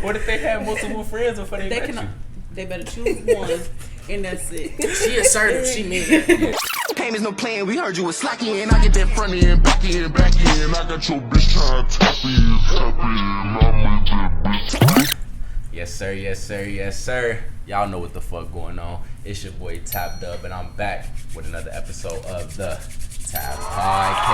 What if they have multiple friends before they met you? They better choose one, and that's it. She assertive. She mean. Payments no playing, we heard you was slacky, and I get that front end, back end, back end. I got your bitch trying to tap in. Yes, sir, yes, sir, yes, sir. Y'all know what the fuck going on. It's your boy Tap Dub, and I'm back with another episode of the Tap Podcast.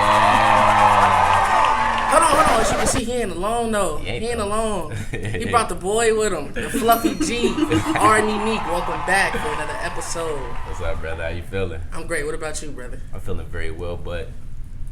Hold on. As you can see, he ain't alone though. He ain't alone. He brought the boy with him, the Fluffy G, R&Unique. Welcome back for another episode. What's up, brother? How you feeling? I'm great. What about you, brother? I'm feeling very well, but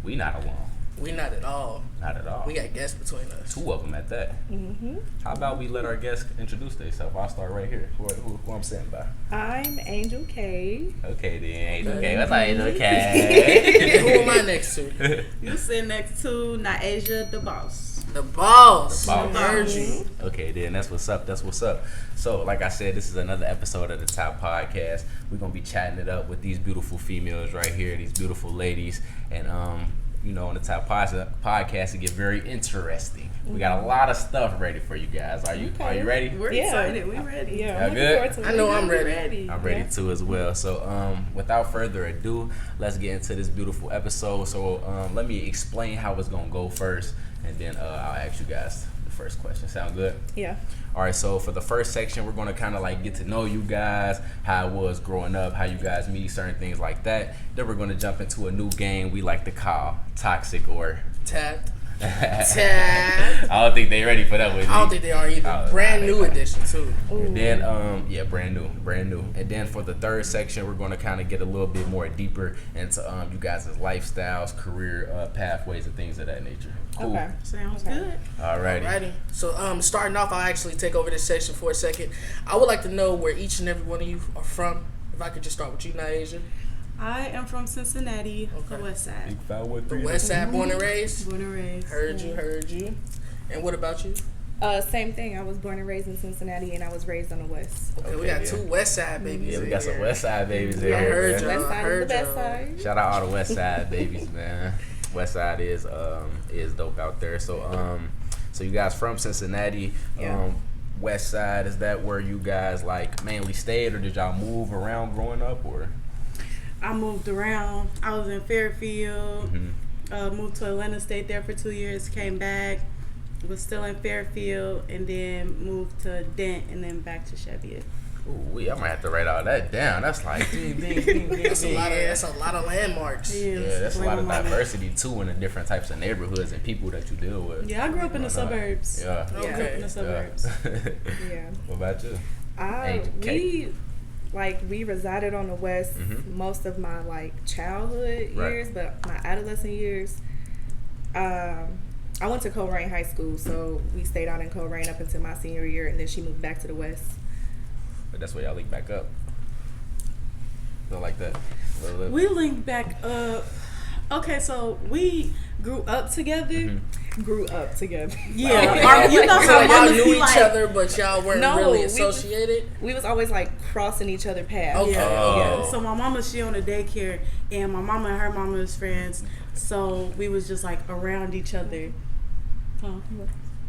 we not alone. We not at all. Not at all. We got guests between us. Two of them at that. Mm-hmm. How about we let our guests introduce themselves? I'll start right here. Who I'm saying by? I'm Angel Kayy. Okay then, Angel Kayy. What's up, Angel Kayy? Who am I next to? You sit next to Nyasia, the boss. The boss. The boss. Heard you. Okay then, that's what's up. That's what's up. So, like I said, this is another episode of the Top Podcast. We're gonna be chatting it up with these beautiful females right here, these beautiful ladies, and you know, on the Top Podcast, it get very interesting. We got a lot of stuff ready for you guys. Are you ready? We're excited. We're ready. Yeah, Y'all good? I know I'm ready. I'm ready too as well. So, without further ado, let's get into this beautiful episode. So, let me explain how it's gonna go first, and then I'll ask you guys the first question. Sound good? Yeah. All right, so for the first section, we're going to kind of like get to know you guys, how it was growing up, how you guys meet, certain things like that. Then we're going to jump into a new game we like to call Toxic or Tapped. I don't think they ready for that one. I don't think they are either. Brand new edition too. And then, yeah, brand new. And then for the third section, we're going to kind of get a little bit more deeper into you guys' lifestyles, career pathways, and things of that nature. Cool. Okay. Sounds good. Alrighty. So, starting off, I'll actually take over this section for a second. I would like to know where each and every one of you are from. If I could just start with you, Nyasia. I am from Cincinnati, Okay. the West Side. The West Side, born and raised. Born and raised. Heard you. And what about you? Same thing. I was born and raised in Cincinnati, and I was raised on the West. Okay, we got two West Side babies. Yeah, we got some West Side babies in I here. heard man. you. West Side is the best side. Shout out all the West Side babies, man. West Side is dope out there. So so you guys from Cincinnati, Yeah. West Side, is that where you guys like mainly stayed, or did y'all move around growing up, or? I moved around. I was in Fairfield. Mm-hmm. Moved to Atlanta, stayed there for 2 years, came back, was still in Fairfield, and then moved to Dent, and then back to Cheviot. Ooh, I might have to write all that down. That's like ding. That's a lot of landmarks. Yeah, that's a lot of diversity too in the different types of neighborhoods and people that you deal with. Yeah, I grew up in the suburbs. Yeah. I grew up in the suburbs. Yeah. What about you? We resided on the West most of my childhood years, but my adolescent years, I went to Colerain High School, so we stayed out in Colerain up until my senior year, and then she moved back to the West. But that's where y'all link back up. Don't like that. We linked back up. Okay, so we grew up together. Grew up together. Yeah, you know So how y'all mamas knew be each like, other, but y'all weren't really associated? We was always crossing each other paths. Okay. Yeah. So my mama, she owned a daycare, and my mama and her mama was friends. So we was just around each other. Huh?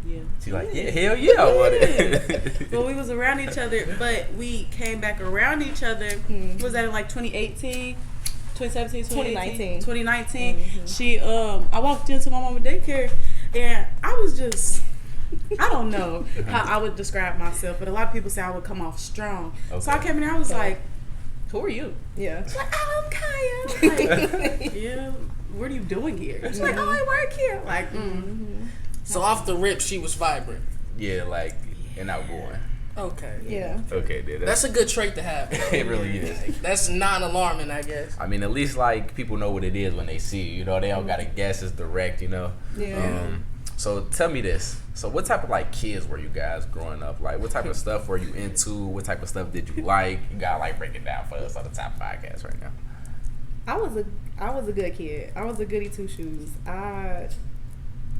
Yeah. She like, yeah, hell yeah, I want it. Well, we was around each other, but we came back around each other. Was that in 2018? 2017, 2019. She, I walked into my mama's daycare, and I was just, I don't know how I would describe myself, but a lot of people say I would come off strong. Okay. So I came in there, I was like, who are you? Yeah. She's like, oh, I'm Kayy. Yeah, what are you doing here? She's like, oh, I work here. So off the rip, she was vibrant. Yeah, and outgoing. Okay. Yeah. Okay, dude. That's a good trait to have. It really is. That's non-alarming, I guess. I mean, at least people know what it is when they see you. You know, they don't gotta guess. It's direct. You know. Yeah. So tell me this. So what type of kids were you guys growing up? What type of stuff were you into? What type of stuff did you like? You gotta break it down for us on the Top Podcast right now. I was a good kid. I was a goody two shoes.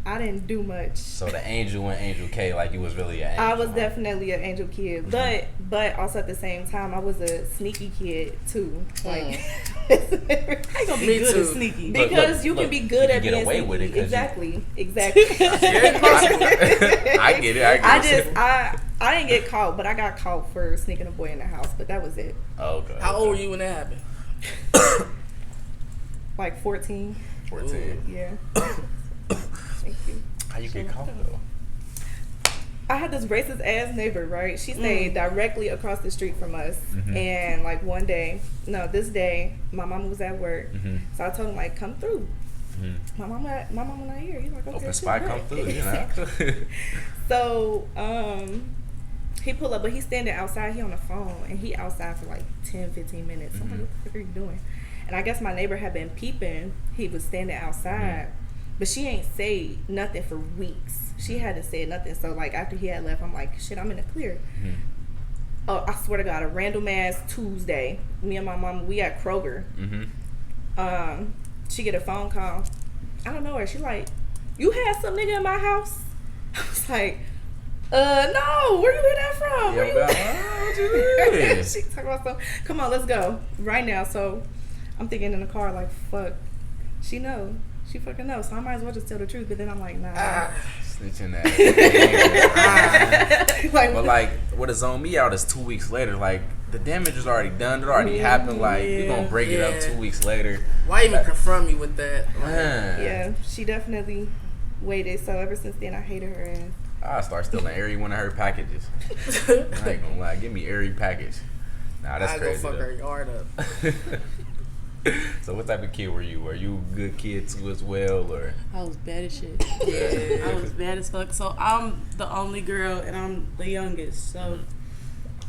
I didn't do much. So the Angel and Angel Kayy, you was really an angel. I was definitely an angel kid, but also at the same time, I was a sneaky kid too. ain't gonna be good at sneaky. Because you can be good at get being away sneaky. with it. Exactly. I get it. I didn't get caught, but I got caught for sneaking a boy in the house. But that was it. Okay. How old were you when that happened? Like 14. 14. Yeah. Thank you. How you get caught though? I had this racist ass neighbor, right? She stayed directly across the street from us. And like this day, my mama was at work. So I told him like, come through. My mama not here. He's like, okay. Open spot, come through, you know. So, he pulled up, but he's standing outside. He on the phone, and he outside for like 10, 15 minutes. I'm like, what the fuck are you doing? And I guess my neighbor had been peeping. He was standing outside, but she ain't say nothing for weeks. She hadn't said nothing. So like after he had left, I'm like, shit, I'm in the clear. Oh, I swear to God, a random ass Tuesday, me and my mama, we at Kroger. She get a phone call. I don't know her. She like, you had some nigga in my house? I was like, no, where you hear that from? She talking about something. Come on, let's go right now. So I'm thinking in the car like, fuck, she know. She fucking knows. So I might as well just tell the truth. But then I'm like, nah. Snitching that. But like, what has zoned me out is 2 weeks later. Like, the damage is already done. It already happened. Like, you're going to break it up 2 weeks later. Why even confront me with that? Yeah, she definitely waited. So ever since then, I hated her ass. I start stealing every one of her packages. I ain't gonna lie. Give me every package. Nah, that's crazy. I go fuck her yard up. So what type of kid were you? Were you a good kid too as well, or? I was bad as shit. Yeah, I was bad as fuck. So I'm the only girl and I'm the youngest. So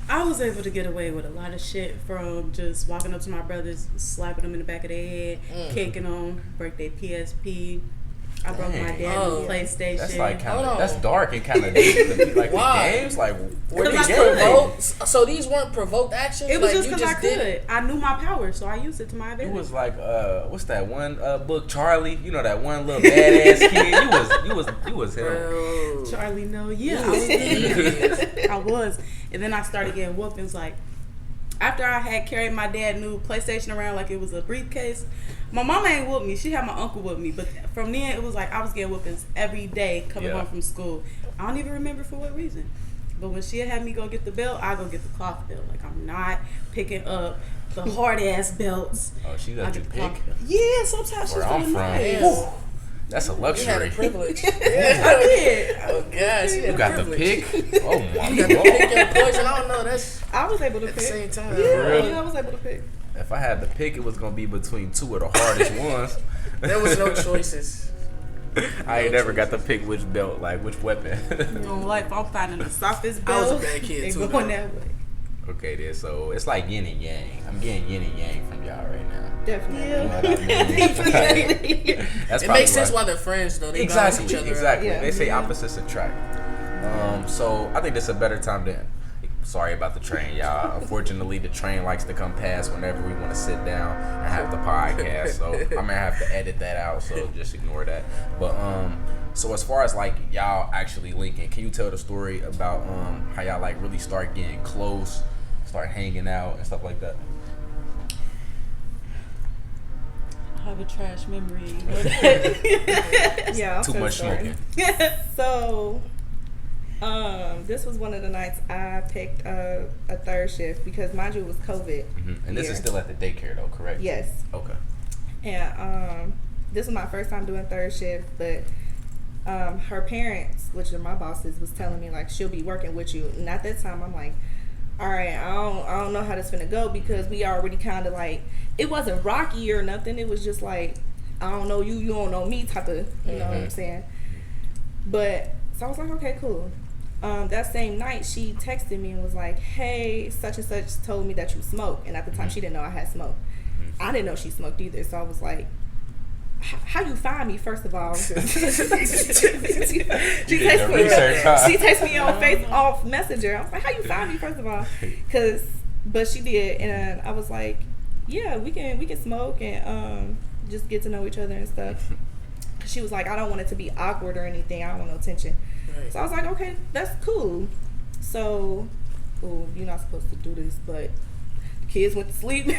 I was able to get away with a lot of shit, from just walking up to my brothers, slapping them in the back of their head, kicking them, break their PSP. I broke my dad's PlayStation. That's like kind of that's dark and kind of deep. Like the games, like were these provoked? So these weren't provoked actions. It was like, just because I could. I knew my power, so I used it to my advantage. It was like what's that one book, Charlie? You know that one little badass kid. You was him. Charlie, no, yeah, I was. And then I started getting whoopings. Like after I had carried my dad new PlayStation around like it was a briefcase. My mama ain't whooped me. She had my uncle whoop me. But from then, it was like I was getting whoopings every day coming home from school. I don't even remember for what reason. But when she had me go get the belt, I go get the cloth belt. Like, I'm not picking up the hard-ass belts. Oh, she let you pick? Yeah, sometimes she's I'm from. nice. That's a luxury. You had a privilege. I did. Oh, gosh. You got the pick? Oh, my God. You got the pick and poison. I don't know. I was able to pick. At the same time. Yeah, I was able to pick. If I had to pick, it was going to be between two of the hardest ones. There was no choices. I ain't never got to pick which belt, like which weapon. On life, I'm finding the softest belt. I was a bad kid, too. Going that way. Okay, then, so it's like yin and yang. I'm getting yin and yang from y'all right now. Definitely. You know what I mean? That's it makes sense why they're friends, though. They exactly, balance each other exactly. Yeah. They say opposites attract. So I think this is a better time to. Sorry about the train, y'all. Unfortunately, the train likes to come past whenever we want to sit down and have the podcast. So I'm gonna have to edit that out. So just ignore that. But so as far as like y'all actually linking, can you tell the story about how y'all like really start getting close, start hanging out and stuff like that? I have a trash memory. Yeah, Too much smoking. So, this was one of the nights I picked a third shift because, mind you, it was COVID. Mm-hmm. And this is still at the daycare, though, correct? Yes. Okay. And this was my first time doing third shift, but her parents, which are my bosses, was telling me like she'll be working with you. And at that time, I'm like, all right, I don't know how this finna go because we already kind of like, it wasn't rocky or nothing. It was just like, I don't know you, you don't know me type of, you know what I'm saying? But so I was like, okay, cool. That same night, she texted me and was like, hey, such and such told me that you smoke. And at the time, she didn't know I had smoked. I didn't know she smoked either. So I was like, how you find me, first of all? She texted me on off Messenger. I was like, how you find me, first of all? But she did. And I was like, yeah, we can smoke and just get to know each other and stuff. She was like, I don't want it to be awkward or anything. I don't want no tension. Right. So I was like, okay, that's cool. So, you're not supposed to do this, but Kids went to sleep. This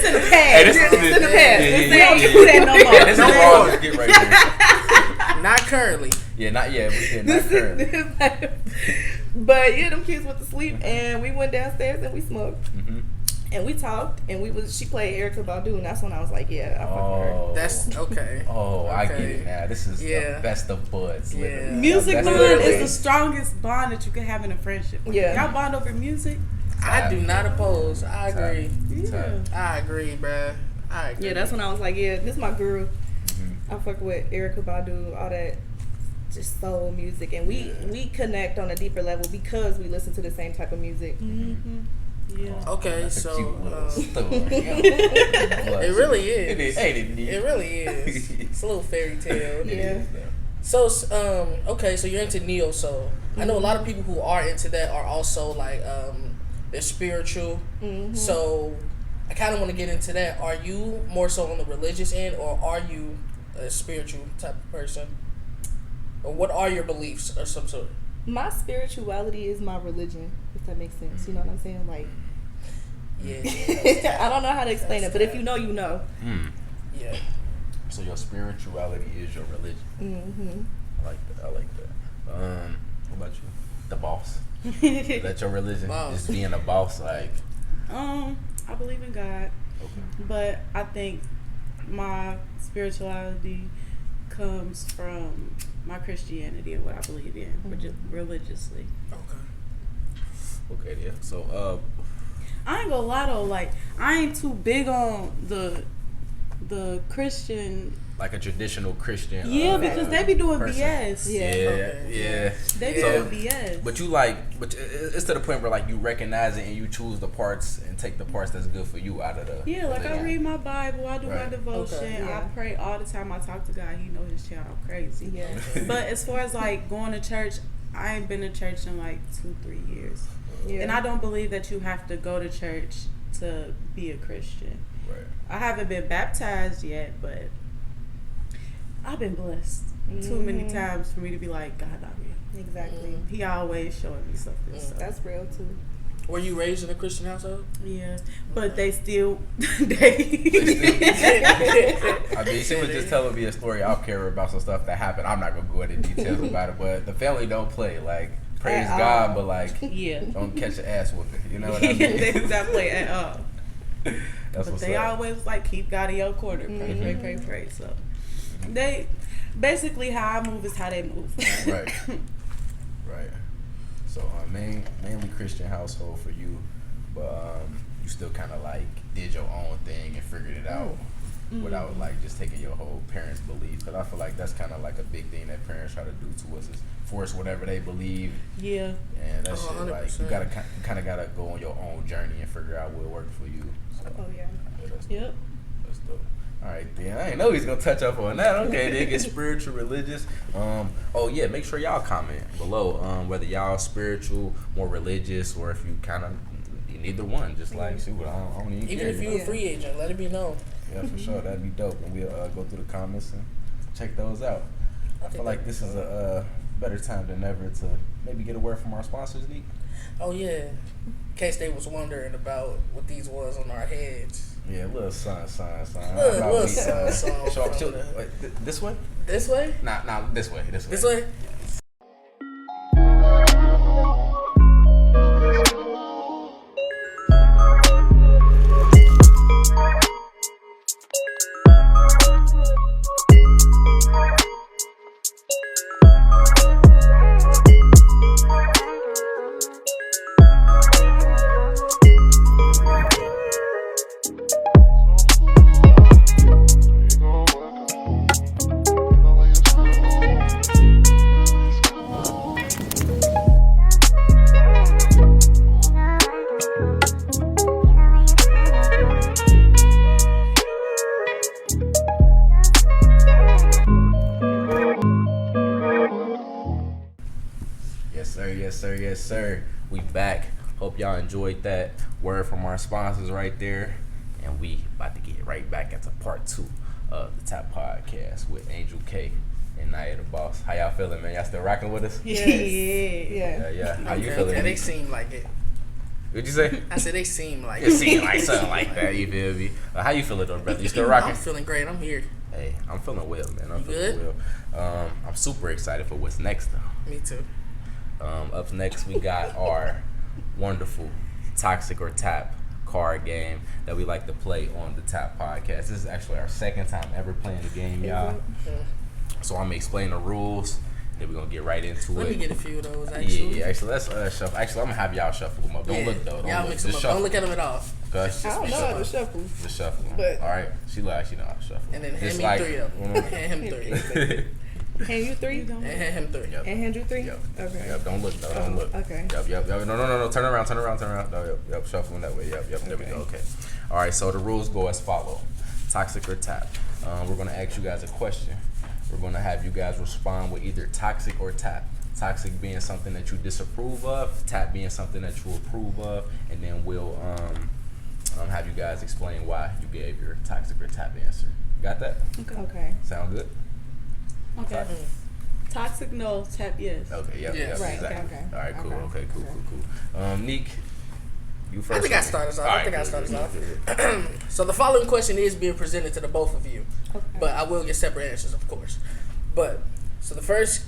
in the past. Hey, This in the past. Yeah, They don't do that no more. This is wrong. Just get right there. Not currently. Yeah, not yet. Not currently. But yeah, them kids went to sleep, and we went downstairs and we smoked, and we talked, and she played Erykah Badu, and that's when I was like, yeah, I fuck with her. That's okay. Oh, okay. I get it now. This is the best of buds. Literally. Music That's bond literally- is the strongest bond that you can have in a friendship. Yeah. Y'all bond over music. I do not oppose. I agree. Yeah. I agree, bruh. I agree. Yeah, that's when I was like, yeah, this is my girl. I fuck with Erykah Badu, all that just soul music, and we connect on a deeper level because we listen to the same type of music. Yeah. Okay, That's a so cute little story. it really is. It is. Ain't it? It really is. It's a little fairy tale. Yeah. So, okay, so you're into neo soul. I know a lot of people who are into that are also like they're spiritual. So I kind of want to get into that. Are you more so on the religious end, or are you a spiritual type of person? Or what are your beliefs or some sort? My spirituality is my religion, if that makes sense. You know what I'm saying? Like, Yeah. I don't know how to explain it, but if you know, you know. Yeah. So your spirituality is your religion. I like that. What about you? The boss. Is that your religion? Boss. Just being a boss, like. I believe in God, Okay. but I think my spirituality comes from my Christianity and what I believe in, religiously. Okay, yeah. So, I ain't gonna lie though, like I ain't too big on the Christian. like a traditional Christian. Yeah, because they be doing person. BS. Yeah. They be So, doing BS. But it's to the point where like you recognize it and you choose the parts and take the parts that's good for you out of the. Yeah, like I read my Bible, I do my Right. devotion, Yeah. I pray all the time. I talk to God. He know his child. I'm crazy. Yeah. But as far as like going to church, I ain't been to church in like 2-3 years. Yeah. And I don't believe that you have to go to church to be a Christian. Right. I haven't been baptized yet, but I've been blessed too many times for me to be like, God not real. Exactly. He always showing me something. So. That's real too. Were you raised in a Christian household? Yeah, but they still I mean, she was just telling me a story off camera about some stuff that happened. I'm not gonna go into details about it, but the family don't play. Like, praise God, but like, yeah. don't catch your ass whooping. You know what I mean? They do not play at all. That's But what's they up. always like keep God in your corner. Pray. So they basically how I move is how they move. Right. Right. So mainly Christian household for you, but you still kind of like did your own thing and figured it out without like just taking your whole parents' belief. Because I feel like that's kind of like a big thing that parents try to do to us is force whatever they believe. Yeah. And that shit, like 100%. you kind of gotta go on your own journey and figure out what worked for you. So, Oh yeah. that's dope. Yep. That's dope. All right, then. I didn't know he's gonna touch up on that. Okay, then get spiritual, religious. Oh yeah, make sure y'all comment below whether y'all spiritual, more religious, or if you kind of neither one. Just like shoot, I don't even Even care. if you're a free agent, let it be known. Yeah, for sure, that'd be dope, and we'll go through the comments and check those out. I feel like this is a better time than ever to maybe get a word from our sponsors, Neek. Oh yeah. In case they was wondering about what these was on our heads. Yeah, a little sign. Little sign. This way? This way? Nah, this way. This way? Yes, sir. We back. Hope y'all enjoyed that word from our sponsors right there. And we about to get right back into part 2 of the Top Podcast with Angel Kayy And Naya the boss. How y'all feeling, man? Y'all still rocking with us? Yeah. How you Okay, feeling? okay, they seem like it. What'd you say? I said they seem like It seemed like something like that. You feel me? How you feeling though, brother? You still rocking? I'm feeling great. I'm here. Hey, I'm feeling well, man. I'm You feeling good? well. I'm super excited for what's next though. Me too. Up next, we got our wonderful Toxic or Tap card game that we like to play on the Tap podcast. This is actually our second time ever playing the game, y'all. So I'm gonna explain the rules, then we're gonna get right into Let it. me get a few of those, actually. Yeah, actually, let's shuffle. Actually, I'm gonna have y'all shuffle them up. Don't look though. Y'all Don't mix look. them Just up. shuffle. Don't look at them at all. Okay? I don't know how to shuffle. Just shuffle them. But- All right. She know how to shuffle. And then hand Just me like- 3 of them. Hand him 3. Hand you 3? And hand him 3. Yep. And hand you 3? Yep. Okay. Yep. Don't look though. Don't look. Okay. Yep. No. Turn around. No, yep. Shuffle them that way. Yep. There we go. Okay. All right. So the rules go as follow: Toxic or Tap. We're gonna ask you guys a question. We're gonna have you guys respond with either toxic or tap. Toxic being something that you disapprove of, tap being something that you approve of, and then we'll have you guys explain why you gave your toxic or tap answer. Got that? Okay. Sound good? Okay. Toxic, no. Tap, yes. Okay. Yep. Yes. Right, Exactly. okay. All right. Cool. Okay. Okay. Cool. Neek, you first. I think I started us off. All I right, think I good, started us good, off. good. So the following question is being presented to the both of you. Okay. But I will get separate answers, of course. But, so the first...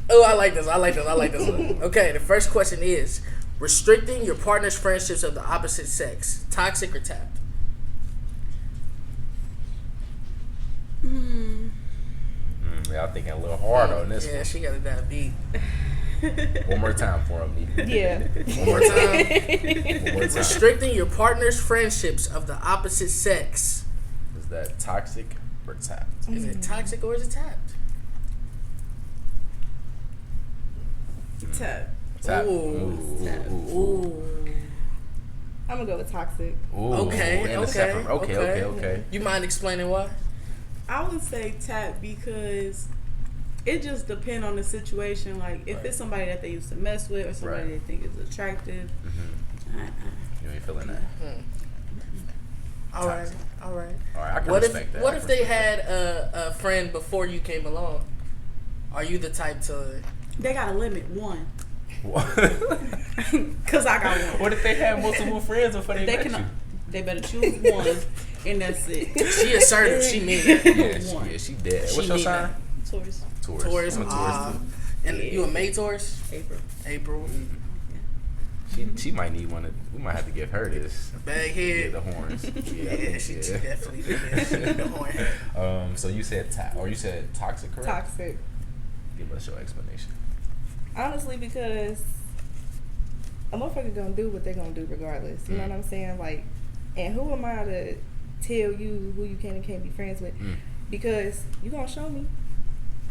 Oh, I like this one. Okay, the first question is, restricting your partner's friendships of the opposite sex, toxic or tapped? Y'all thinking a little hard on this Yeah, she got to dive deep. one. One more time for him, Neek. Yeah. One more time. Restricting your partner's friendships of the opposite sex. Is that toxic or tapped? Is it toxic or is it tapped? Tap. Tap. Ooh. Ooh. I'm gonna go with toxic. Ooh. Okay, Okay. You mind explaining why? I would say tap because it just depends on the situation. Like, if it's somebody that they used to mess with or somebody they think is attractive. You ain't feeling that. All right. All right, I can What respect that. if they had a friend before you came along? Are you the type to... They got to limit one. What? Because I got one. What if they had multiple friends before they met you? They better choose one, and that's it. She assertive. She mean it. She dead. She What's your mean sign? Taurus. Taurus. I'm a Taurus too. And you a May Taurus? April. She might need one. We might have to give her this. Bag Yeah, head. the horns. Yeah, she definitely did. The horn head. So you said or you said toxic, correct? Toxic. Give us your explanation. Honestly, because a motherfucker gonna do what they gonna do regardless. You know what I'm saying? Like, and who am I to tell you who you can and can't be friends with? Because you gonna show me.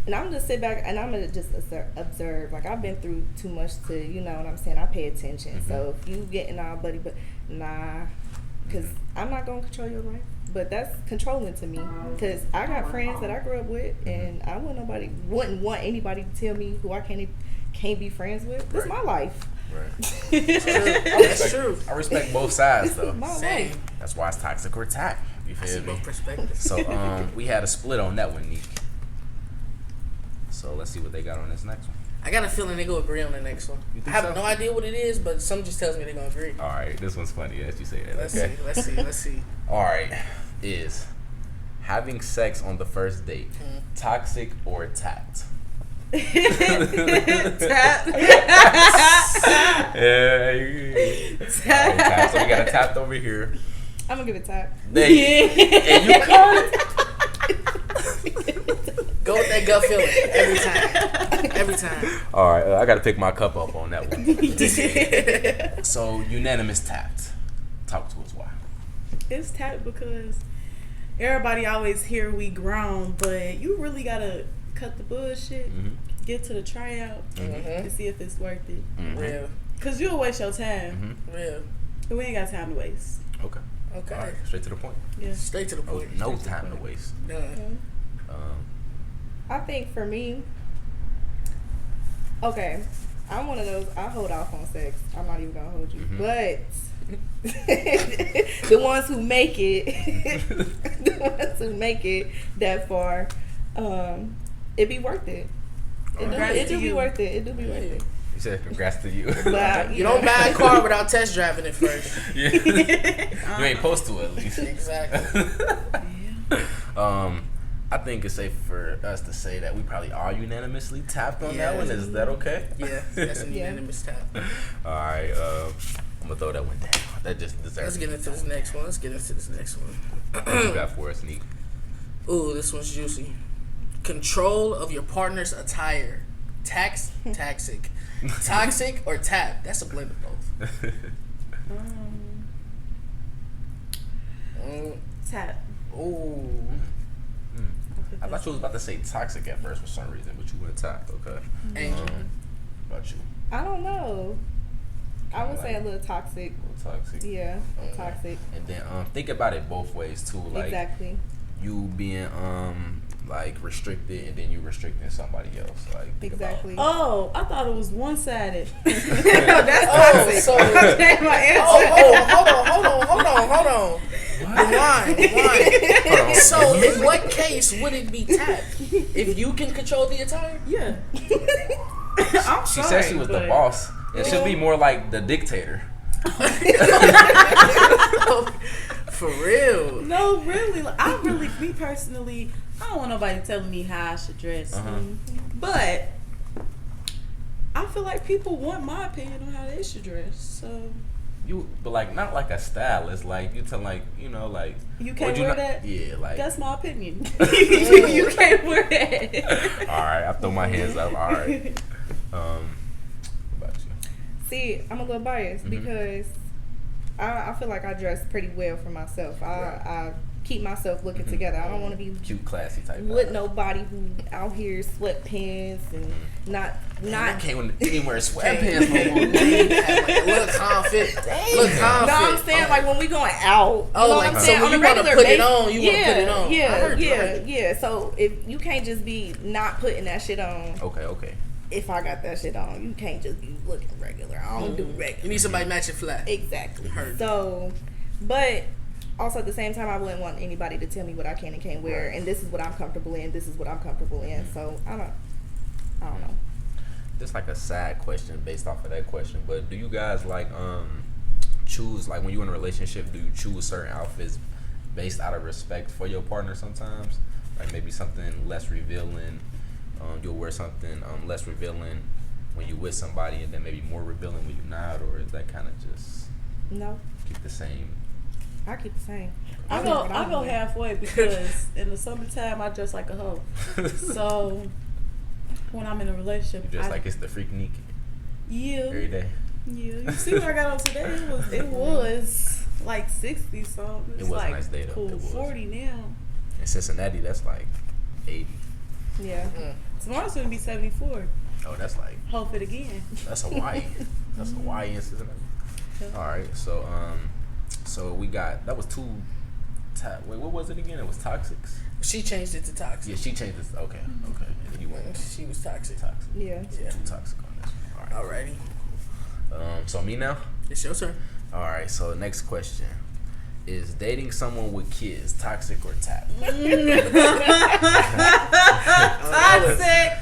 And I'm just sit back and I'm gonna just observe. Like, I've been through too much to, you know what I'm saying? I pay attention. So if you getting all buddy, but nah, because I'm not gonna control your life. But that's controlling to me. Because I got friends that I grew up with, and I wouldn't want anybody to tell me who I can't be friends with. This is my life. Right. That's true. I respect both sides though. My Same. life. That's why it's toxic or tap. You I see feel me? both perspectives. So we had a split on that one, Neek. So let's see what they got on this next one. I got a feeling they gonna agree on the next one. You I think have so? no idea what it is, but some just tells me they're gonna agree. All right, this one's funny as you say that. Let's Okay. see. Let's see. All right, is having sex on the first date toxic or tapped? Tap. Yeah. Tap. So we got a tapped over here. I'm gonna give it tap. And you caught it. Go with that gut feeling every time. Every time. All right, I got to pick my cup up on that one. So unanimous tapped. Talk to us why. It's tap because everybody always hear we grown, but you really gotta cut the bullshit, get to the tryout, and see if it's worth it. Real. Cause you'll waste your time. Real. We ain't got time to waste. Okay. Okay. All right, straight to the point. Yeah. Straight to the Oh, point. no time to waste. Done. I think for me, okay, I'm one of those, I hold off on sex. I'm not even gonna hold you. But the ones who make it, that far, It'd be worth it. It do be worth it. It do be worth it. You said congrats to you. But, You don't buy a car without test driving it first. Yeah. You ain't supposed to at least. Exactly. I think it's safe for us to say that we probably are unanimously tapped on that one. Is that okay? Yeah, that's an unanimous tap. All right, I'm gonna throw that one down. That just deserves. Let's get into this next one. What you got for us, Neek? Ooh, this one's juicy. Control of your partner's attire. Toxic, or tap. That's a blend of both. Tap. Ooh. I thought you was about to say toxic at first for some reason, but you went tap. Okay. Angel. About you? I don't know. I would say a little toxic. A little toxic. Yeah, toxic. And then think about it both ways too. Like Exactly. you being like restricted, and then you restricting somebody else. Like think Exactly. Oh, I thought it was one-sided. That's toxic. So, That's my answer. hold on. Rewind. So, in what case would it be tap? If you can control the attire? Yeah. I'm She sorry, said she was the but- boss. It should be more like the dictator. For real. No, really. Like, me personally, I don't want nobody telling me how I should dress. But I feel like people want my opinion on how they should dress. So But like not like a stylist. Like you tell like like you can't would you wear not- that. Yeah, like That's my opinion. You can't wear that. all right. I throw my hands up. All right. What about you? See, I'm a little biased because I feel like I dress pretty well for myself. I keep myself looking together. I don't want to be Cute, classy type. with nobody who out here sweatpants and not. I can't even wear sweatpants no more. Look confident. No, I'm saying like when we going out. Oh, you know like, what I'm so saying? when On a you wanna regular put it basis. on, you wanna put it on. I heard you. Yeah. So if you can't just be not putting that shit on. Okay. If I got that shit on, you can't just be looking regular. I don't do regular. You need somebody matching flat. Exactly. Heard. So, but also at the same time, I wouldn't want anybody to tell me what I can and can't wear, and this is what I'm comfortable in. This is what I'm comfortable in. So I don't know. Just like a side question based off of that question, but do you guys like choose like when you're in a relationship? Do you choose certain outfits based out of respect for your partner? Sometimes, like maybe something less revealing. You'll wear something less revealing when you're with somebody, and then maybe more revealing when you're not, or is that kind of just No, keep the same? I keep the same. I go halfway because in the summertime I dress like a hoe. So when I'm in a relationship, You just like it's the freaknik every day. Yeah, you see what I got on today? It was like 60 something. It's It was a like nice day, though. cool It was. 40 now. In Cincinnati, that's like 80. Yeah. Tomorrow's gonna be 74. Oh, that's like Hope it again. that's Hawaii. That's Hawaii in Cincinnati. All right, so we got that was two. Wait, what was it again? It was toxics. She changed it to toxic. Yeah, she changed this. Okay. And then you went She was toxic. Yeah. Yeah. too toxic on this. All right. Alrighty. So me now. It's your turn. All right. So next question: is dating someone with kids toxic or tap? Toxic.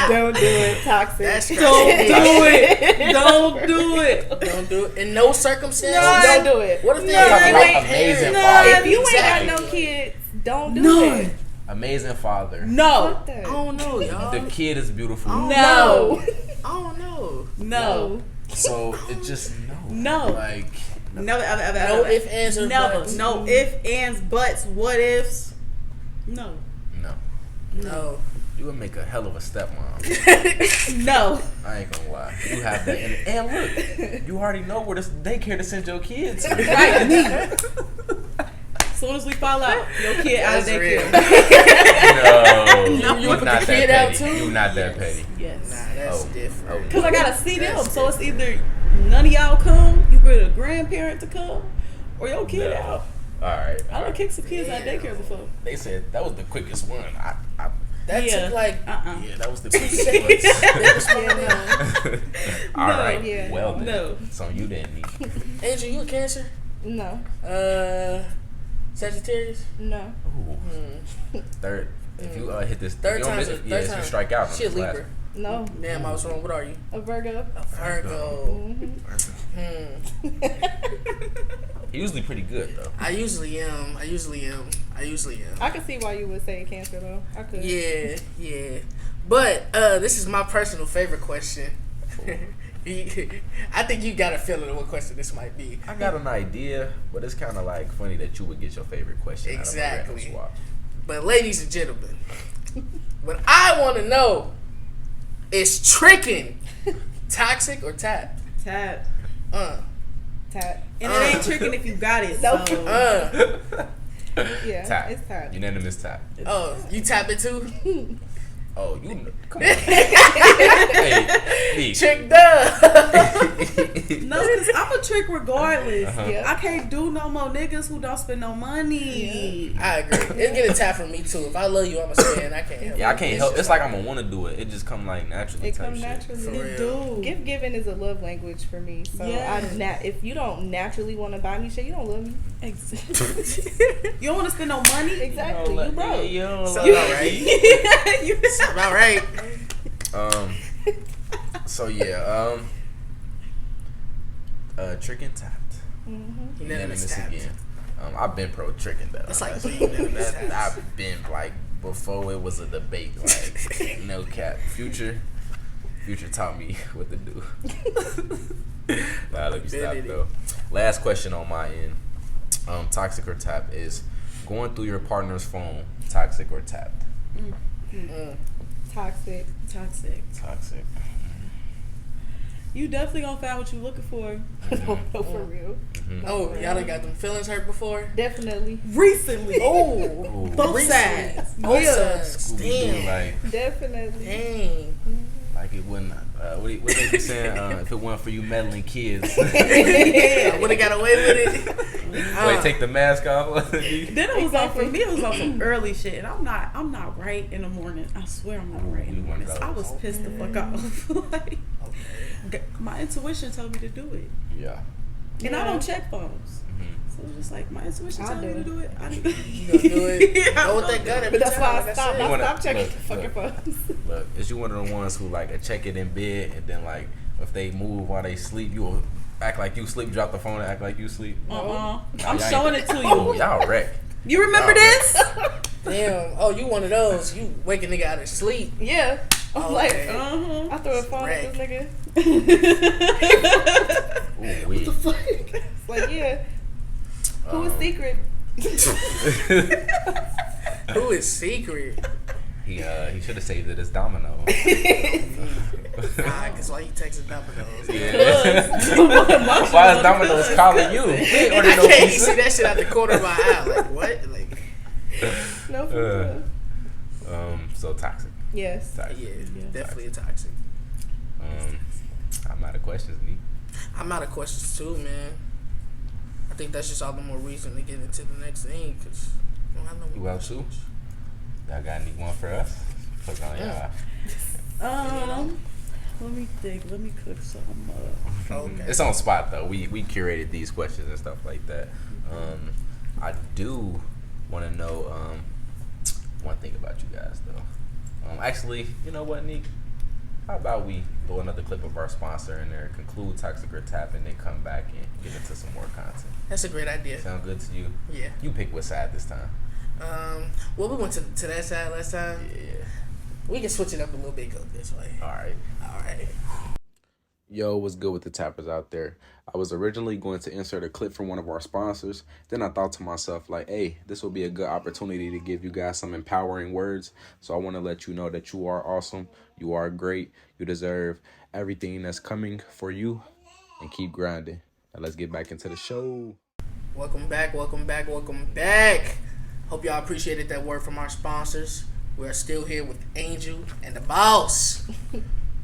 Don't do it. Toxic. That's Don't do it. Don't do it. Don't do it. In no circumstance. Don't do it. What if they No, talking Like about amazing no. father. If you Exactly. ain't got no kids, don't do No. it. Amazing father. No. Fuck that. I don't know, y'all. The kid is beautiful. No. I don't know. No. So it just No. Like No. No ifs, ands, or Never. buts. No ifs, ands, buts, what ifs. No. No. you would make a hell of a stepmom. No. I ain't gonna lie. You have that. And look, you already know where this daycare to send your kids. Right, me. As soon as we fall out, your kid out of That's daycare. No, You you're put not the that kid out petty. too? You're not that petty. Yes. Nah, that's different. Because I got to see them. That's So it's either none of y'all come, you get a grandparent to come, or your kid out. All right. I done kicked some kids out of daycare before. They said that was the quickest one. That Yeah. took like Yeah, that was the quickest one. All No, right. yeah, Well then. no. So you didn't need. Angel, you a Cancer? No. Sagittarius? No. Ooh. If you hit this third time, if you strike out, she a Libra. No. Damn, I was wrong. What are you? A Virgo. A Virgo. He's usually pretty good though. I usually am. I can see why you would say Cancer though. I could. Yeah. But this is my personal favorite question. I think you got a feeling of what question this might be. I got an idea, but it's kind of like funny that you would get your favorite question. Exactly. Out of a random swap. But ladies and gentlemen, what I want to know is tricking toxic or tap? Tap. Tap. And it ain't tricking if you got it. Nope. So. Yeah, Tap. it's tap. Unanimous tap. Oh, you tap it too? Oh, you come on. Hey, Trick done. No, because I'm a trick regardless. Yeah. I can't do no more niggas who don't spend no money. I agree. It'll get a tap from me too. If I love you, I'm a spend. I can't help Yeah, I it. can't help. It's like I'm gonna want to do it. It just come like naturally. It type comes shit. naturally. For It real. do. Gift giving is a love language for me. So Yeah. if you don't naturally want to buy me shit, you don't love me. Exactly. You don't want to spend no money? Exactly. You broke. Sounds about right. You Sounds about right. So yeah, trick and tapped. Unanimous Unanimous tapped. again. I've been pro tricking though. It's like That's- I've been like before it was a debate. Like no cap. Future taught me what to do. Nah, let me stop though. Last question on my end. Toxic or tap is going through your partner's phone. Toxic or tapped? Toxic. Toxic. You definitely gonna find what you looking for. No, for real. Oh, y'all done got them feelings hurt before? Definitely. Recently. Oh, Both recently. sides. Both Yeah. sides. Scooby-Doo, Damn. like Definitely. Dang. like it wouldn't. What they be saying? If it weren't for you meddling kids, I would have got away with it. wait, take the mask off. Then it was on for me. It was on some early shit, and I'm not right in the morning. I swear I'm not right in the morning. So I was pissed the fuck off. Like, my intuition told me to do it, Yeah. and I don't check phones. So it's just like my intuition told me to do it. I You gonna do it? Go with that gun every But that's time, why like I stopped. said. I wanna- stopped checking look, the fucking phones. Look, is you one of the ones who like check it in bed and then like if they move while they sleep, you will act like you sleep, drop the phone and act like you sleep. I'm y'all showing it to Oh, you. y'all wreck. You remember Y'all this? Damn. Oh, you one of those. You wake a nigga out of sleep. Yeah. I'm Okay. like, I threw a phone at this nigga. Ooh, wee. It's like, yeah. Who is secret? Who is secret? He should have saved it as Domino. Nah, cause why you texting Domino's? Yeah. Why is Domino's calling you? He ain't I ordered no can't pizza. see that shit out the corner of my eye. Like what? Like No, for real. So toxic. Yes. Toxic. yeah, definitely a toxic. I'm out of questions, Nick. I'm out of questions too, man. I think that's just all the more reason to get into the next thing, cause I don't have no You more out too? questions. Y'all got any one for us? Put on y'all. Let me think. Let me cook something up. Okay. It's on spot though. We curated these questions and stuff like that. I do want to know one thing about you guys though. Actually, you know what, Nick? How about we throw another clip of our sponsor in there, conclude Toxic or Tap, and then come back and get into some more content. That's a great idea. Sound good to you? Yeah. You pick what side this time. Well, we went to that side last time. Yeah. We can switch it up a little bit, go this way. All right. All right. Yo, what's good with the tappers out there? I was originally going to insert a clip from one of our sponsors. Then I thought to myself, like, hey, this will be a good opportunity to give you guys some empowering words. So I want to let you know that you are awesome. You are great. You deserve everything that's coming for you. And keep grinding. Now let's get back into the show. Welcome back. Welcome back. Welcome back. Hope y'all appreciated that word from our sponsors. We are still here with Angel and the boss.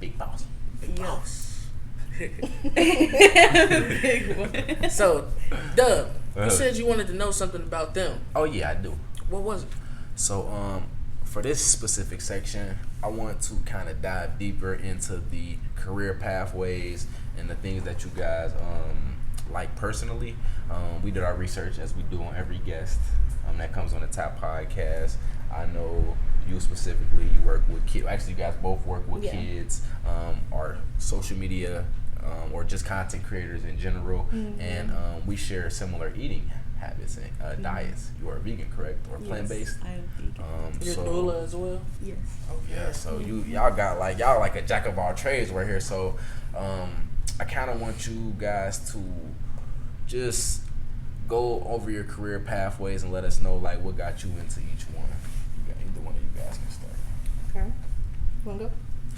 Big boss. Big boss. Big one. So, Dub, you said you wanted to know something about them. Oh, yeah, I do. What was it? So, for this specific section, I want to kind of dive deeper into the career pathways and the things that you guys like personally. We did our research as we do on every guest that comes on the Top Podcast. I know you specifically, you work with kids. Actually, you guys both work with kids, or social media, or just content creators in general. And we share similar eating habits and diets. You are vegan, correct? Or plant-based? I am vegan. You're doula as well? Yes. Okay. Yeah, so y'all got like a jack of all trades right here. So I kind of want you guys to just go over your career pathways and let us know like what got you into each one. Either one of you guys can start. Okay. You wanna go?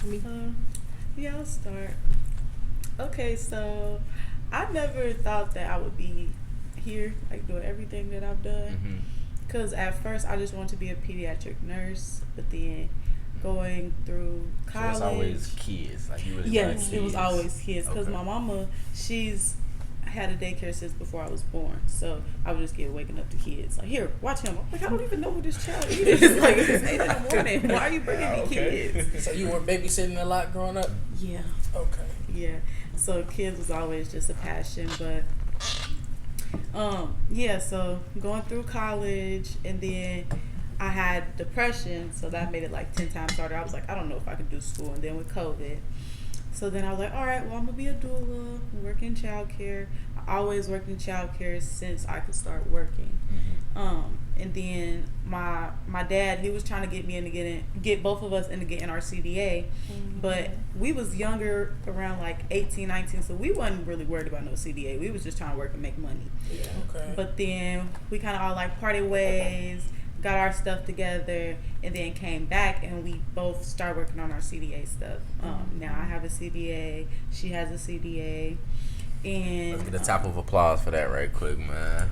Me? Yeah, I'll start. Okay, so I never thought that I would be here, like doing everything that I've done. Because at first I just wanted to be a pediatric nurse, but then going through college. So it's always kids. Like you really like kids. It was always kids. Because my mama, she's had a daycare since before I was born. So I would just get waking up to kids. Like, here, watch him. I'm like, I don't even know who this child is. Like, it's 8 in the morning. Why are you bringing me kids? So you were babysitting a lot growing up? Yeah. Okay. Yeah. So kids was always just a passion, but so going through college, and then I had depression, so that made it like 10 times harder. I was like, I don't know if I could do school. And then with COVID, so then I was like, all right, well, I'm gonna be a doula, work in childcare. I always worked in childcare since I could start working. And then my dad, he was trying to get me into get both of us into getting our CDA, but we was younger, around like 18, 19, so we wasn't really worried about no CDA. We was just trying to work and make money. Yeah. Okay. But then we kind of all like parted ways, got our stuff together, and then came back and we both started working on our CDA stuff. Now I have a CDA, she has a CDA, and let's get a tap of applause for that right quick, man.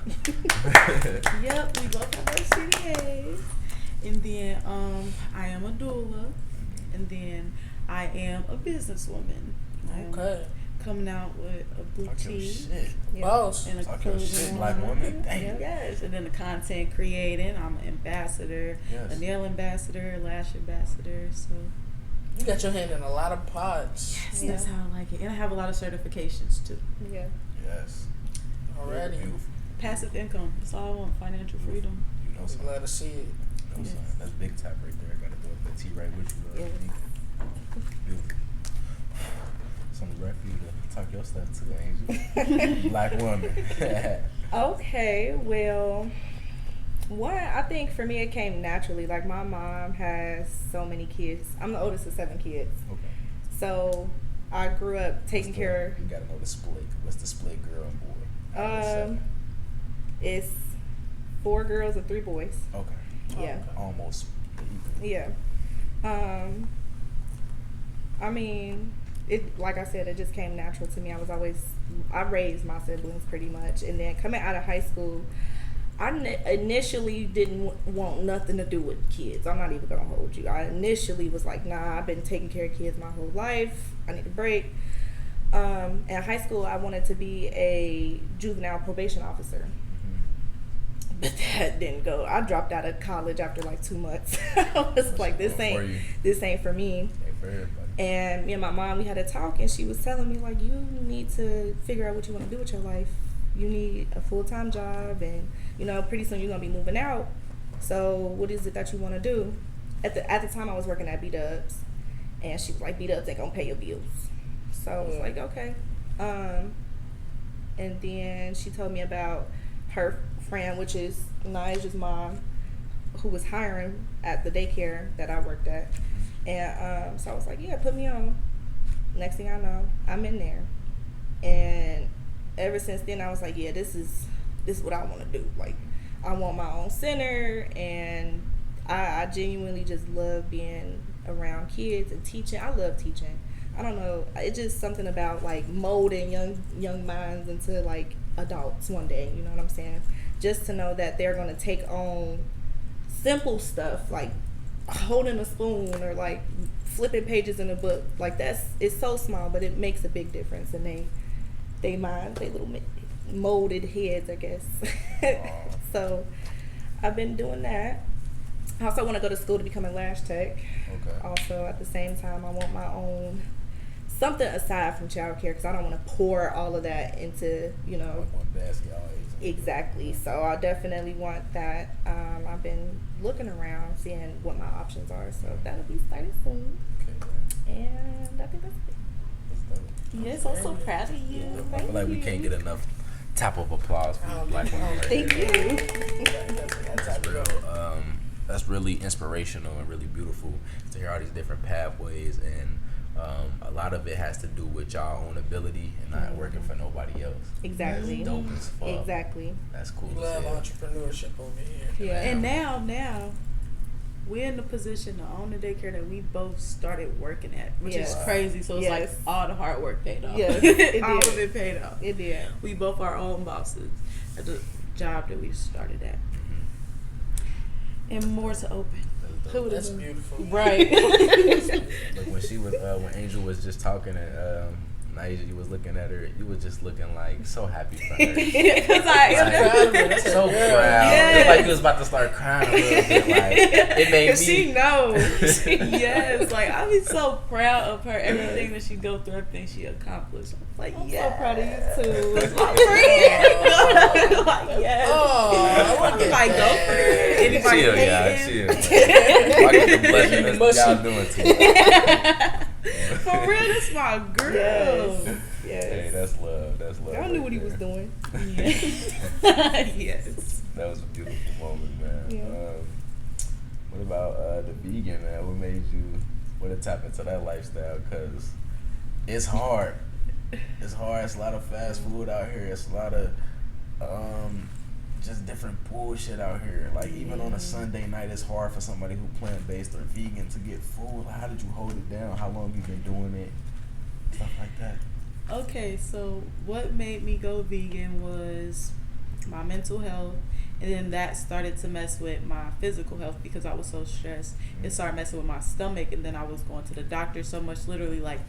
Yep, we both have our CDAs. And then I am a doula, and then I am a businesswoman. Okay. Coming out with a Talk your boutique. shit. Boss. And a Talk your shit, black woman. Dang. Yes, and then the content creating. I'm an ambassador, Yes. a nail ambassador, a lash ambassador. So You got your hand in a lot of pots. yes, that's how I like it. And I have a lot of certifications too. Yeah. Yes. Already. Beautiful. Passive income. That's all I want. Financial freedom. You know I'm something. glad to see it. You know something. That's big tap right there. I gotta do the tea right with you. Beautiful. Something right for you to talk your stuff too, Angel. Black woman. Okay, well, one, I think for me it came naturally. Like, my mom has so many kids. I'm the oldest of 7 kids. Okay. So I grew up taking care You gotta know the split. What's the split, girl and boy? of, it's 4 girls and 3 boys. Okay. Yeah. Almost. Yeah. I mean, it, like I said, it just came natural to me. I raised my siblings pretty much. And then coming out of high school, I initially didn't want nothing to do with kids. I'm not even going to hold you. I initially was like, nah, I've been taking care of kids my whole life. I need a break. In high school, I wanted to be a juvenile probation officer. But that didn't go. I dropped out of college after like 2 months. I was like, this ain't for me. Ain't for everybody. And me and my mom, we had a talk, and she was telling me, like, you need to figure out what you want to do with your life. You need a full-time job, and, you know, pretty soon you're going to be moving out. So what is it that you want to do? At the time, I was working at B-Dubs, and she was like, B-Dubs ain't going to pay your bills. So I was like, okay. And then she told me about her friend, which is Nyasia's mom, who was hiring at the daycare that I worked at. And so I was like, yeah, put me on. Next thing I know, I'm in there. And ever since then, I was like, yeah, this is what I want to do. Like, I want my own center, and I genuinely just love being around kids and teaching. I love teaching. I don't know. It's just something about, like, molding young minds into, like, adults one day. You know what I'm saying? Just to know that they're going to take on simple stuff, like holding a spoon or, like, flipping pages in a book. Like, it's so small, but it makes a big difference in they mind, they little molded heads, I guess. So I've been doing that. I also want to go to school to become a lash tech. Okay. Also, at the same time, I want my own something aside from childcare, because I don't want to pour all of that into, One basket always. Exactly. So I definitely want that. I've been looking around, seeing what my options are. So that'll be starting soon. Okay. And I think that's it. Yes, I'm so proud of you. I feel like we can't get enough tap of applause for Black women. Right Thank there. you. That's real. That's really inspirational and really beautiful to hear all these different pathways, and a lot of it has to do with y'all own ability and not working for nobody else. Exactly. That's dope as fuck. Exactly. That's cool. We love entrepreneurship over here. Yeah. And now we're in the position to own the daycare that we both started working at, which is crazy. So it's like all the hard work paid off. Yes, it all did. of it paid off. It did. We both our own bosses at the job that we started at. And more to open. That's beautiful. Right. Like when she was, when Angel was just talking, and Nyasia, you was looking at her, you was just looking like so happy for her. Because So proud. It's like you was about to start crying a little bit. Like it made me. She knows. Yes, like I be so proud of her. Everything that she go through, everything she accomplished. I'm like, I'm yes. so proud of you too. Like, yes. Oh, I'm like, go for it. Anybody Chill, hating? y'all. Chill. Why get the blessing that y'all doing to you? For real, that's my girl. Yes. Hey, that's love. That's love. Y'all knew what he was doing. Yes. That was a beautiful moment, man. Yeah. What about the vegan, man? What made you want to tap into that lifestyle? Because it's hard. It's hard. It's a lot of fast food out here. It's a lot of just different bullshit out here. Like even on a Sunday night, it's hard for somebody who plant-based or vegan to get food. Like, how did you hold it down? How long you been doing it? Stuff like that. Okay, so what made me go vegan was my mental health, and then that started to mess with my physical health because I was so stressed. It started messing with my stomach, and then I was going to the doctor so much, literally like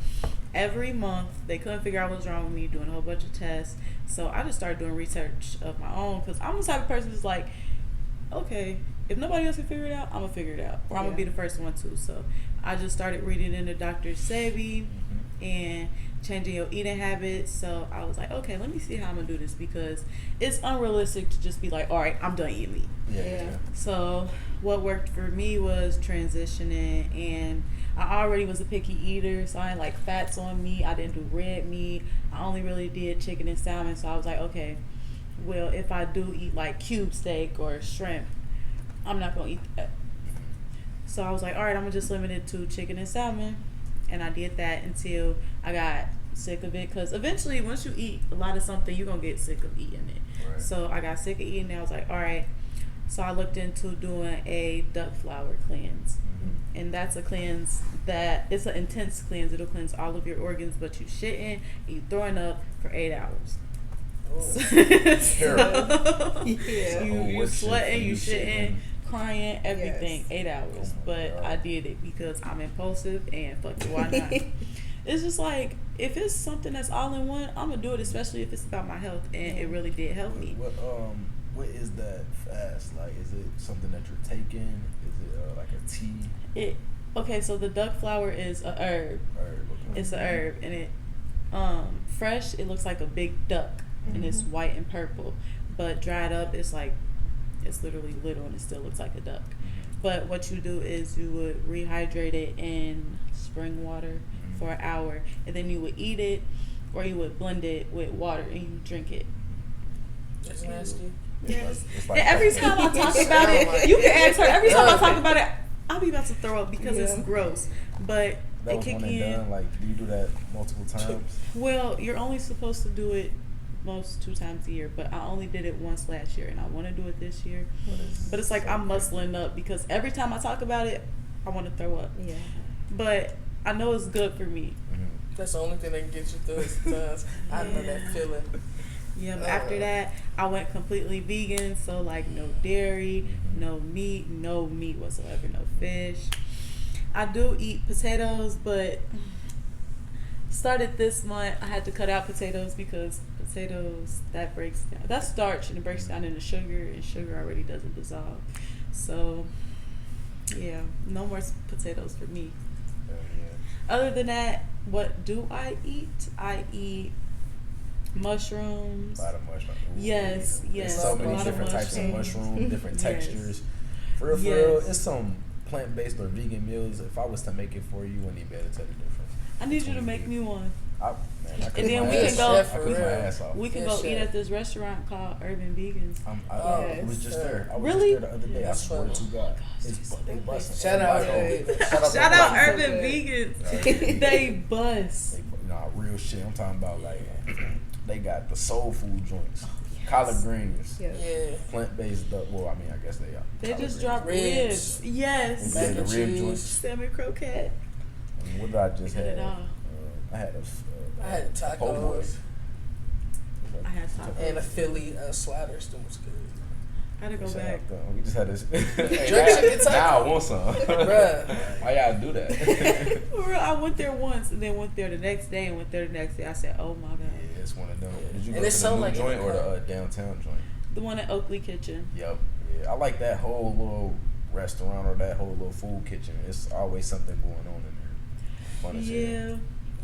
every month. They couldn't figure out what was wrong with me, doing a whole bunch of tests. So I just started doing research of my own, because I'm the type of person who's like, okay, if nobody else can figure it out, I'm gonna figure it out, or I'm gonna be the first one to. So I just started reading in the Dr. Sebi and changing your eating habits. So I was like, okay, let me see how I'm gonna do this, because it's unrealistic to just be like, all right, I'm done eating meat. Yeah. So what worked for me was transitioning, and I already was a picky eater, so I didn't like fats on meat. I didn't do red meat. I only really did chicken and salmon. So I was like, okay, well, if I do eat like cube steak or shrimp, I'm not gonna eat that. So I was like, all right, I'm gonna just limit it to chicken and salmon. And I did that until I got sick of it, because eventually once you eat a lot of something, you're gonna get sick of eating it. Right. So I got sick of eating it. I was like, all right. So I looked into doing a duck flour cleanse. And that's a cleanse that, it's an intense cleanse. It'll cleanse all of your organs, but you shitting and you throwing up for 8 hours. Terrible. You sweating, you shitting, crying, everything. Yes. 8 hours. Oh my But God. I did it because I'm impulsive, and fuck it, why not? It's just like, if it's something that's all in one, I'm gonna do it, especially if it's about my health, and it really did help me. What is that fast? Like, is it something that you're taking? Is it like a tea? Okay, so the duck flour is a herb. It's a herb, and it fresh, it looks like a big duck, and it's white and purple. But dried up, it's like, it's literally little, and it still looks like a duck. But what you do is you would rehydrate it in spring water for an hour, and then you would eat it, or you would blend it with water and you drink it. That's nasty. Yes. It's like And every time I talk about it, you can ask her. Every time I talk about it, I'll be about to throw up because it's gross. But that it was kick one and in. done. Like, do you do that multiple times? Well, you're only supposed to do it most 2 times a year, but I only did it once last year, and I want to do it this year. But it's like I'm muscling up, because every time I talk about it, I want to throw up. Yeah. But I know it's good for me. That's the only thing that can get you through it sometimes. I know that feeling. Yeah, but after that, I went completely vegan. So, like, no dairy, no meat whatsoever, no fish. I do eat potatoes, but started this month, I had to cut out potatoes because potatoes, that breaks down. That's starch, and it breaks down into sugar, and sugar already doesn't dissolve. So, yeah, no more potatoes for me. Other than that, what do I eat? I eat mushrooms. A lot of mushrooms. Ooh, Yes, There's yes. so a many lot different of types of mushrooms, different Yes. textures. For real, Yes. it's some plant-based or vegan meals. If I was to make it for you, I wouldn't even be able to tell the difference. I need you to make me one. I cook then my we ass can off. go- I cook my ass off. We can Yes, go eat chef. at this restaurant called Urban Vegans. I was just there. I was Really? just there the other day. I Yes, swear sir. to God. They busting. Shout out Everybody Urban go. Shout out everybody. Urban Vegans. They bust. Nah, real shit. I'm talking about like they got the soul food joints, collard greens, Yeah. Yeah. plant-based. Well, I mean, I guess they are. They collard just greens. dropped Ribs. ribs. Yes. Yeah, the Mac and rib cheese. joints. Salmon croquette. And what did I just Got it have? all. I had I had a po' boy. tacos I had tacos. and a Philly sliders. That was good. I had to go back. We just had this. Hey, Jerk chicken taco. now I want some. Bruh. Why y'all do that? For real, I went there once and then went there the next day and went there the next day. I said, oh my God. Yeah, it's one of them. Did you And go it's to so the new like joint or in the the downtown joint? The one at Oakley Kitchen. Yep. Yeah, I like that whole little restaurant or that whole little food kitchen. It's always something going on in there. Fun as hell. Yeah.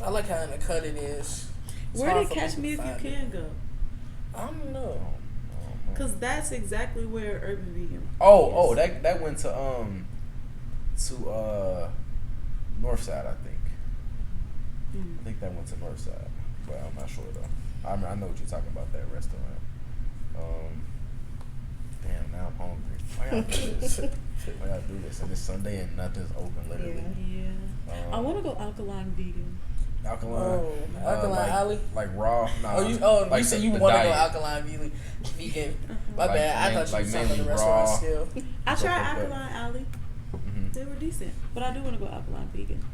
I like how in the cut it is. It's Where hard did for Catch people Me to If You find Can it. go? I don't know. Because that's exactly where Urban Vegan Oh, that went to Northside, I think. I think that went to Northside, but I'm not sure though. I know what you're talking about, that restaurant. Damn, now I'm hungry. Why y'all do this? Why y'all do this? And it's Sunday and nothing's open, literally. Yeah. I want to go alkaline vegan. Alkaline. Oh, Alkaline like, Alley? Like raw. Nah, You like said the- you the want to go diet. alkaline vegan. My Like bad. I main- thought you like was talking about the mainly restaurant raw. still. I Stuff tried like that. Alkaline Alley. Mhm. They were decent. But I do want to go alkaline vegan.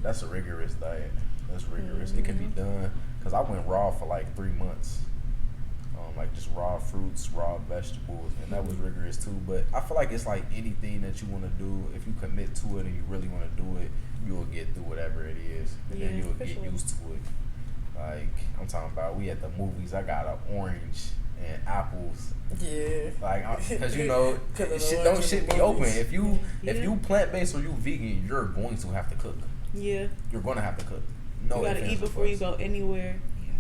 That's a rigorous diet. That's rigorous. It can be done because I went raw for like 3 months. Like just raw fruits, raw vegetables, and that was rigorous too. But I feel like it's like anything that you want to do. If you commit to it and you really want to do it, you'll get through whatever it is, and then Yeah, you'll for get sure. used to it. Like I'm talking about, we at the movies. I got an orange and apples. Yeah. Like, because you know, 'Cause of the shit orange don't and shit the be open. movies. If you Yeah. plant based or you vegan, you're going to have to cook. Yeah. You're gonna have to cook. No, You got ifs, to ands, eat or before you buts. go anywhere.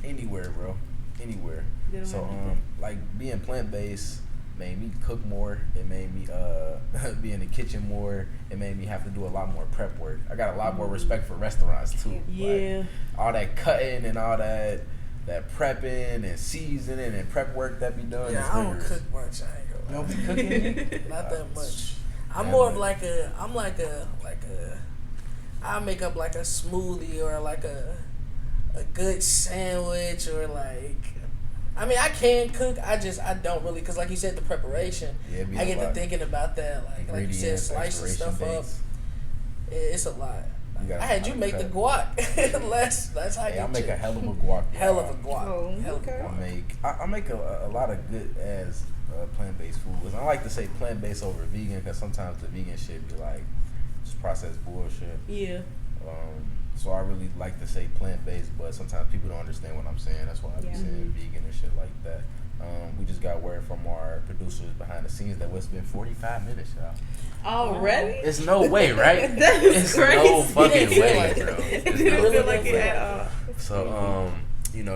Anywhere, bro. Anywhere. They don't So have anything. like being plant based made me cook more. It made me be in the kitchen more. It made me have to do a lot more prep work. I got a lot more respect for restaurants too. Yeah. Like, all that cutting and all that prepping and seasoning and prep work that be done. Yeah, is I don't rigorous. cook much. I ain't You gonna don't lie. be cooking? Not that much. I'm Yeah, more of man. like a I make up like a smoothie or like a good sandwich or like. I mean, I can cook. I don't really, cause like you said, the preparation. Yeah, it be I a get to lot. thinking about that, like you said, Ingredients, slicing expiration stuff up. dates. It's a lot. You gotta I had know you how to make the cut. guac. That's how I Hey, get I make you. a hell of a guac. Hell of a y'all. guac. Oh, Hell of a okay. guac. I make a lot of good ass plant-based foods. I like to say plant-based over vegan because sometimes the vegan shit be like just processed bullshit. Yeah. So I really like to say plant-based, but sometimes people don't understand what I'm saying. That's why I be Yeah. saying vegan and shit like that. We just got word from our producers behind the scenes that it's been 45 minutes, y'all. Already? It's no way, right? That is It's no crazy. fucking It way, like it. bro. It It's didn't no feel fucking like it way. at all. So,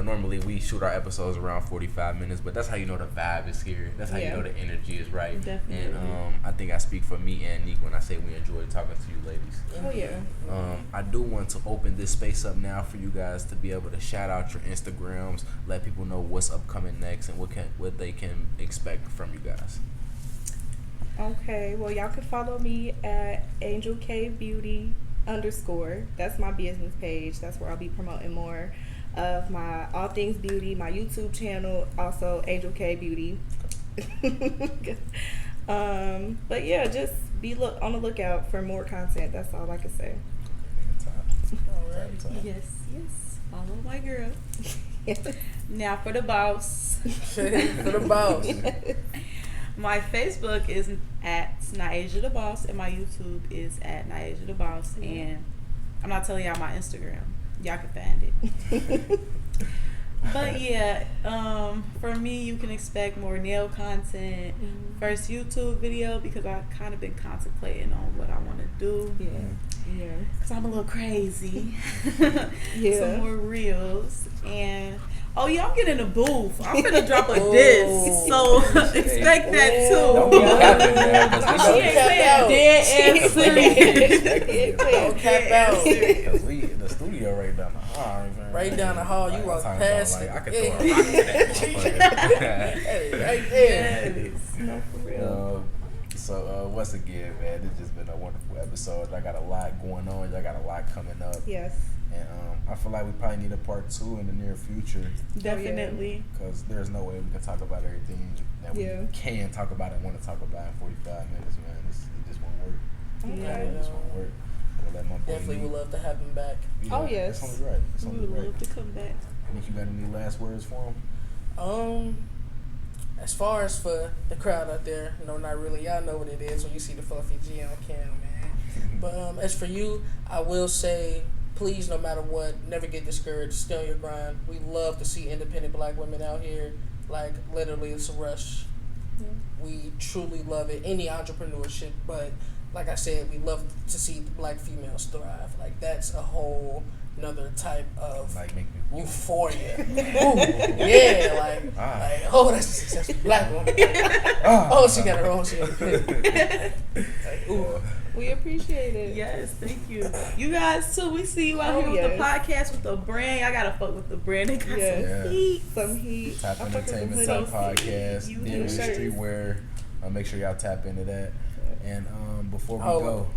normally we shoot our episodes around 45 minutes, but that's how you know the vibe is here. That's how you Yeah. know the energy is right. Definitely. And I think I speak for me and Neek when I say we enjoy talking to you ladies. Oh yeah. I do want to open this space up now for you guys to be able to shout out your Instagrams, let people know what's upcoming next and what they can expect from you guys. Okay, well, y'all can follow me at Angel K Beauty _ That's my business page. That's where I'll be promoting more of my all things beauty, my YouTube channel, also Angel K Beauty. But yeah, just be on the lookout for more content. That's all I can say. Yes. Follow my girl. Now for the boss. For the boss. My Facebook is at Nyasia the Boss, and my YouTube is at Nyasia the Boss. And I'm not telling y'all my Instagram. Y'all can find it. But yeah, for me, you can expect more nail content. First YouTube video because I've kind of been contemplating on what I want to do. Yeah. Yeah. Cause I'm a little crazy. Yeah. Some more reels. And I'm getting in the booth. I'm gonna drop a disc. So expect that too. Don't be capping, man. Cause She ain't saying dead ass serious. Don't cap out. Because we in the studio right down the hall. Right down the hall, you walk past it. I could throw a rock to that motherfucker. Right there. No, for real. So once again, man, it's just been a wonderful episode. I got a lot going on. Y'all got a lot coming up. Yes. And I feel like we probably need a part 2 in the near future. Definitely. Because there's no way we can talk about everything that we can talk about and want to talk about in 45 minutes, man. It just won't work. Okay. It just won't work. I'm gonna let my boy Definitely lead. would love to have him back. Yeah, Oh, yes. That's only right. That's We only would right. love to come back. Nick, you got any last words for him? As far as for the crowd out there, no, not really. Y'all know what it is when you see the fluffy G on cam, man. But as for you, I will say, please, no matter what, never get discouraged. Stay on your grind. We love to see independent black women out here. Like, literally, it's a rush. Yeah. We truly love it. Any entrepreneurship, but like I said, we love to see the black females thrive. Like, that's a whole another type of Like, make me euphoria. Yeah, like, oh, that's a successful black woman. Oh, she got her own shit. Like, ooh. We appreciate it. Yes, thank you. You guys too. We see you out here with the podcast with the brand. I gotta fuck with the brand. They got some heat. Some heat. Tap I fuck with the Entertainment, hoodies. Tap Podcast, You DeadRich shirts. Streetwear. Make sure y'all tap into that. And before we go,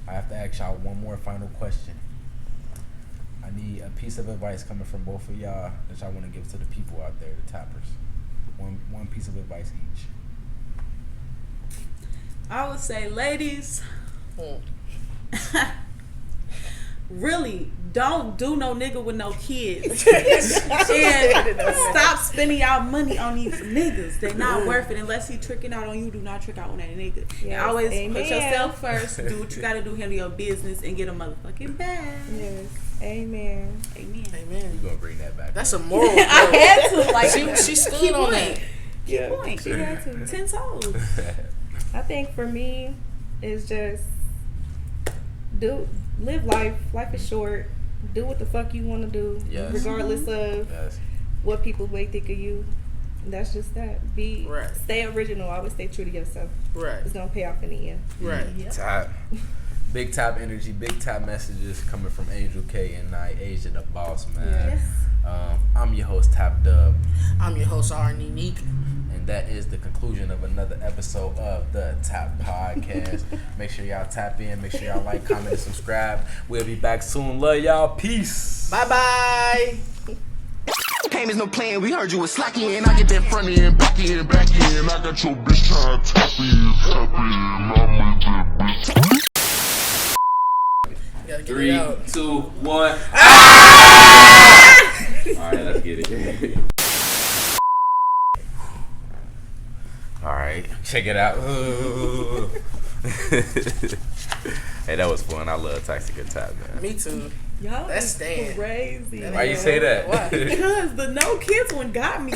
I have to ask y'all one more final question. I need a piece of advice coming from both of y'all that y'all want to give to the people out there, the tappers. One piece of advice each. I would say, ladies, really don't do no nigga with no kids. And stop spending y'all money on these niggas. They're not worth it. Unless he tricking out on you, do not trick out on that nigga. Yes, Always amen. put yourself first. Do what you gotta do, handle your business, and get a motherfucking bag. Yes. Amen. Amen. Amen. We're gonna bring that back. That's a moral. I had to, like, she stood on that. Yeah. point. She had to. 10 toes. I think for me, it's just live life. Life is short. Do what the fuck you want to do, Yes. regardless of Yes. what people may think of you. And that's just that. Right. Stay original. Always stay true to yourself. Right. It's gonna pay off in the end. Right. Yep. Tap. Big tap energy, big tap messages coming from Angel K and Asia the Boss, man. Yes. I'm your host, Tap Dub. I'm your host, Arnie Unique. And that is the conclusion of another episode of the Tap Podcast. Make sure y'all tap in. Make sure y'all like, comment, and subscribe. We'll be back soon. Love y'all. Peace. Bye-bye. Game is no playing, we heard you was slacky and I get that front end, back end, back end. I got your bitch trying to tap in, I make that bitch. You gotta get 3, it out. 2, 1. Alright, let's get it. Alright, check it out. Hey, that was fun. I love Toxic Attack, man. Me too. Y'all That's is staying. crazy. That Why you say that? Why? Because the no kids one got me.